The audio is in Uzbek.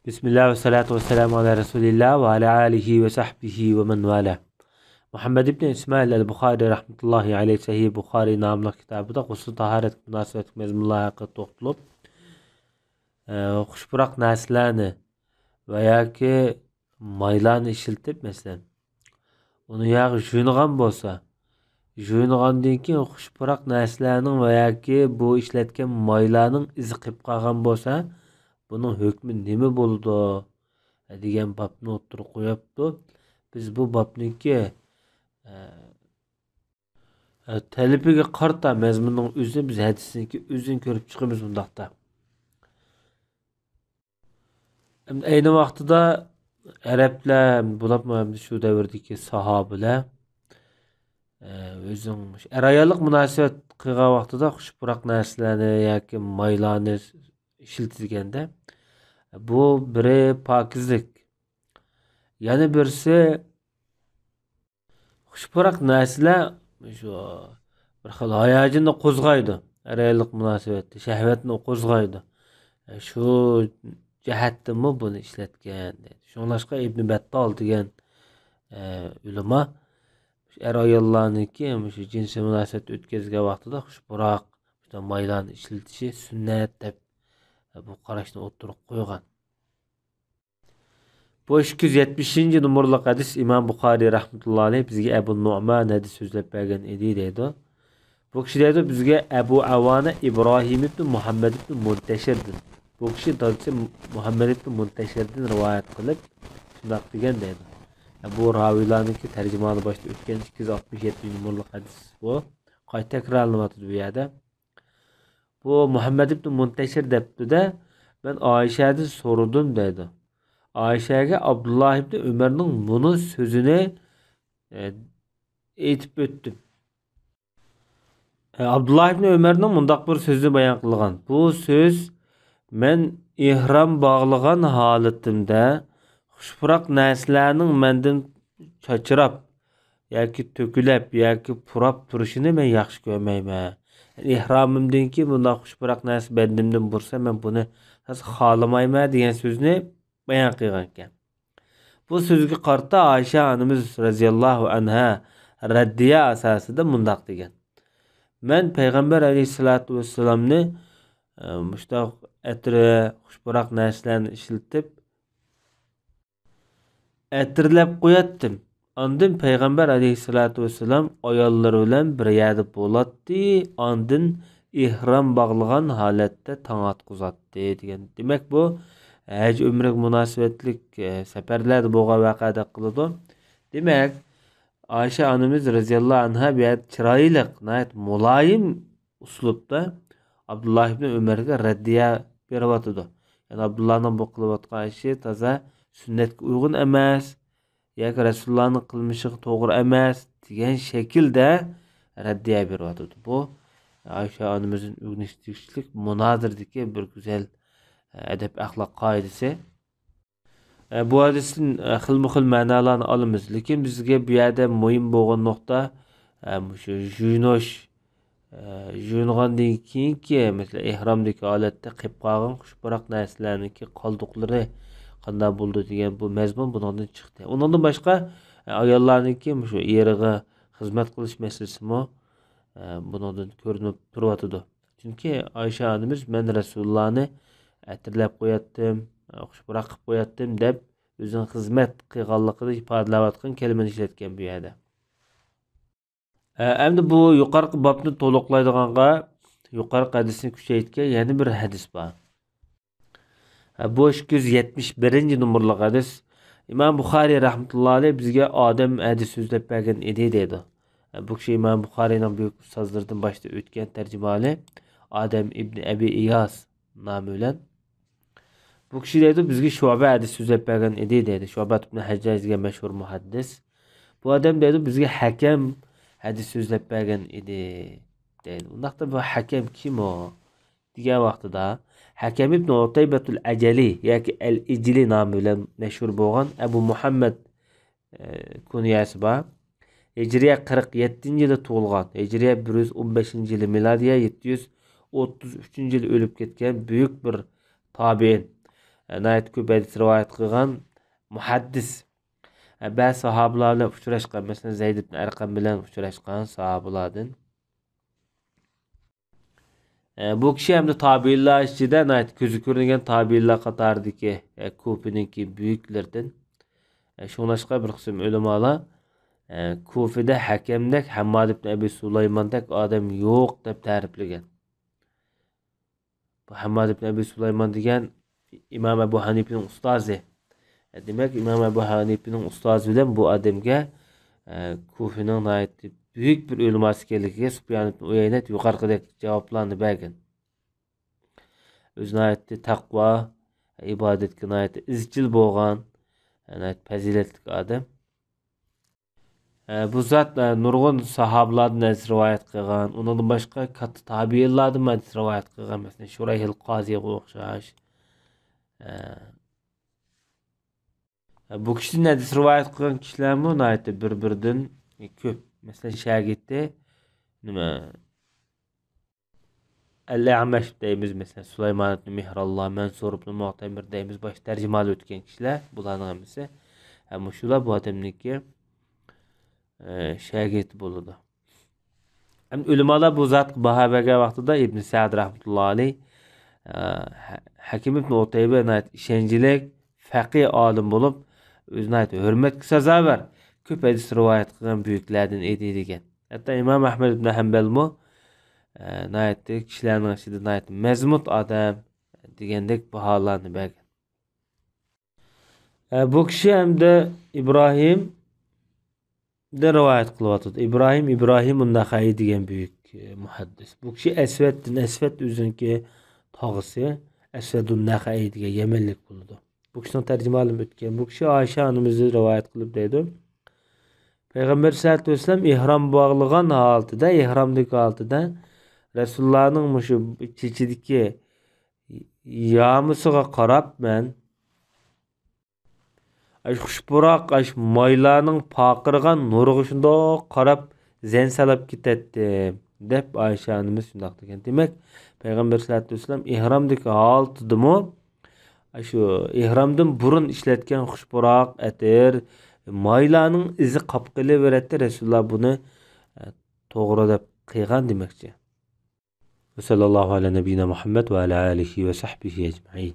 Bismillah ve salatu ve selamu ala Resulillah ve ala alihi ve sahbihi ve men vala. Muhammed İbni İsmail el-Bukhari rahmetullahi aleyhi Sahih Bukhari namlı kitabıda gusül taharet münasebet mezmunlar hakkında to'xtalib, xushpuroq narsalarni va yoki maylarni ishiltib, masalan, uni yog'i juyungan bo'lsa, juyungandan keyin xushpuroq narsalarning va yoki bu ishlatgan maylarning izi qolib qolgan bo'lsa, bunun hükmü nima bo'ldi degan babni o'ttirib qo'yapti. Biz bu babniki talibiga qarta mazmunning o'zini biz hadisniki o'zini ko'rib chiqamiz bundaqda. Ayni vaqtida arablar bo'lib shu davrdagi sahobalar o'zing ayollik munosabat qilgan vaqtida xushpuroq narsalarni yoki maylarni ishiltilganda bu biri pokizlik, yana birisi xushpuroq narsalar shu bir xil hayajonni qo'zg'aydi, ayollik munosabatda shahvatni qo'zg'aydi. Shu jihatdimi buni ishlatgan dedi. Shunlashqa Ibn Battal degan ulamo ayollarniki shu jinsiy munosabat o'tkazgan vaqtida xushpuroq maylarni ishiltishi sunnat deb bu qarashni o'ttirib qo'ygan. Bu 270 numaralı hadis İmam Bukhari rahmetullahi aleyh bizge Ebu Nu'man hadis sözlep bergen idi deydi. Bu kişi deydi bizge Ebu Avana İbrahim ibn Muhammed ibn Munteşir'dir. Bu kişi dadisi Muhammed ibn Munteşir'den rivayet kılıp şundak degen deydi. Bu ravilarınki tercümanı başta ötken 267 numaralı hadis bu. Kay tekrarlamadı bu yerde. Bu Muhammed ibn Munteşir depti de ben Ayşe'den sorudum dedi. Ayşe'ye Abdullah ibn Ömer'nin bunu sözünü etip öttüm. Abdullah ibn Ömer'nin mundaq bir sözü bayan kılgan. Bu söz men ihram bağlagan halatimde xushpuroq narsalarning menden çaçırap yoki tökülep yoki purap turishini men yaxshi ko'rmayman. İhramimdan ki bundaq xushpuroq narsa bendimdan bo'lsa men buni xohlamayman degan so'zni bayan qilgan ekan. Bu so'zga qarta Ayşe anamiz radhiyallohu anha raddiya asosida mundaq degan. Men payg'ambar alayhisolatu vassalamni mushtaq atri xushpuroq narsalarni ishiltib atirlab qo'yatdim. Ondan payg'ambar alayhisolatu vassalam ayollari bilan bir yerda bo'latdi. Ondan ihrom bog'lagan holatda tong atqizatdi degan. Demak bu haj umrga munosabatlik safarlarda bo'lgan voqeada qiladi. Demak Ayşe anamiz radhiyallohu anha bu chiroyli, muloyim uslubda Abdullah ibn Ömer'ga raddiya beryapti. Yani Abdullahning bu qilayotgan ishi toza sunnatga uyg'un emas, yoki Rasulullohning qilmishi to'g'ri emas degan shaklda raddiya beryapti. Bu Ayşe anamizning o'rnashtirishlik munozirdagi bir go'zal adab axloq qoidasi. Bu hadisning xilma-xil ma'nolarini olamiz, lekin bizga bu yerda muhim bo'lgan nuqta shu juyungandan keyinki masalan ihromdagi holatda qilib qolgan xushpuroq narsalarniki qoldiqlari qanday bo'ldi degan bu mazmun bundan chiqdi. Undan boshqa ayollarniki shu eriga xizmat qilish masalasimi bundan ko'rinib turibdi. Chunki Ayşe anamiz men Rasulullohni atirlab qo'yatdim, xushpuroq qilib qo'yatdim deb o'zining xizmat qilganligini ifodalayotgan kalimani ishlatgan bu yerda. Endi bu yuqorqi babni to'liqlaydiganga yuqorqi hadisni kuchaytgan yana bir hadis bor. Bu 271 numaralı hadis İmam Bukhari rahmetullahi aleyh bizge Adem hadis sözlep bergen idi deydi. Bu kishi İmam Bukhari'nin büyük ustazlardan başta ötken tercümali Adem ibn Abi İyas namı bilen. Bu kishi deydi bizge Şuabe hadis sözlep bergen idi deydi. Şuabe ibn Haccaj'ga meşhur muhaddis. Bu adam deydi bizge Hakem hadis sözlep bergen idi deydi. Undaqda bu Hakem kim o? Degan vaqtida Hakem ibn Utaybatul Ajali yoki Al-Ijli nomi bilan mashhur bo'lgan Abu Muhammad kunyasi bor. Hijriya 47-yilda tug'ilgan. Hijriya 115-yili, milodiya 733-yili o'lib ketgan büyük bir tabiin. nayet köp hadis rivayet kılgan muhaddis. Bazı sahabelerle uçraşkan, mesela Zeyd ibn Erkam bilen uçraşkan sahabelerden. Bu kişi hem de tabiiller içinde nayet gözü görüngen tabiiller katardaki Kufi'ninki büyüklerden. Şunaşka bir kısım ulemalar Kufi'de hakemdek Hammad ibn Abi Sulaymandek adam yok deb ta'riflagan. Bu Hammad ibn Abi Sulayman degan İmam Ebu Hanife'nin ustazı. Demek İmam Ebu Hanife'nin ustazı bilen bu adamga Kufi'nin nayet büyük bir ulema ekanligiga Sufyan ibn Uyayna yuqorqidek javoblarni bergan. O'zini aytdi, taqvo, ibodatga nayet izchil bo'lgan, nayet fazilatli odam. Bu zat nurg'un sahobalardan hadis rivoyat qilgan, undan boshqa katta tabiinlardan hadis rivoyat qilgan, masalan Shurayhil Qoziga o'xshash. Bu kişinin hadis rivoyat qilgan kishilarmi nayet bir-biridan ko'p. Masalan shagirdi nima Al-A'mash deymiz, mesela Süleyman ibn Mihrallah, Mansur ibn Mu'tamir deymiz, baş tercümalı ötken kişiler bularning hammasi. Ama shular bu adamniki şagirdi bo'ladi. Hem ulamalar bu zat baho bergan vaqtida Ibn Sa'd rahmatullohi alayh Hakim ibn Utayba ishonchli faqih olim bo'lib, o'zini hurmatga sazovor ko'p hadis rivoyat qilgan buyuklardan edi degan. Hatto Imom Ahmad ibn Hanbal mu nayetli kişilerin içinde nayet mezmut adam degandek baholarni bergan. Bu kişi hem de İbrahim de rivayet kılıvatıdı. İbrahim Naxai degan büyük muhaddis. Bu kişi Esved özünki tağısı Esvedun Naxai degan Yemenlik buldu. Bu kişinin tercümalı ötken. Bu kişi Ayşe hanımızı rivayet kılıp deydi. Peygamber sallallahu aleyhi ve sellem ihram bağlagan haltıda Resulullah'ın şu çiçidiki yağmısıga qarab men xushpuroq maylarning paqirgan nuriga shundoq qarab zen salab ketdim deb Ayşe anamiz shundoq degan. Demak, Payg'ambar sollallohu alayhi vasallam ihromdagi holtidimi shu ihromdan burun ishlatgan xushpuroq atir maylarning izi qolib qolaveradi. Rasululloh buni to'g'ri deb qilgan demakchi. Ve sallallahu ala nebine Muhammed ve ala alihi ve sahbihi ecmaîn.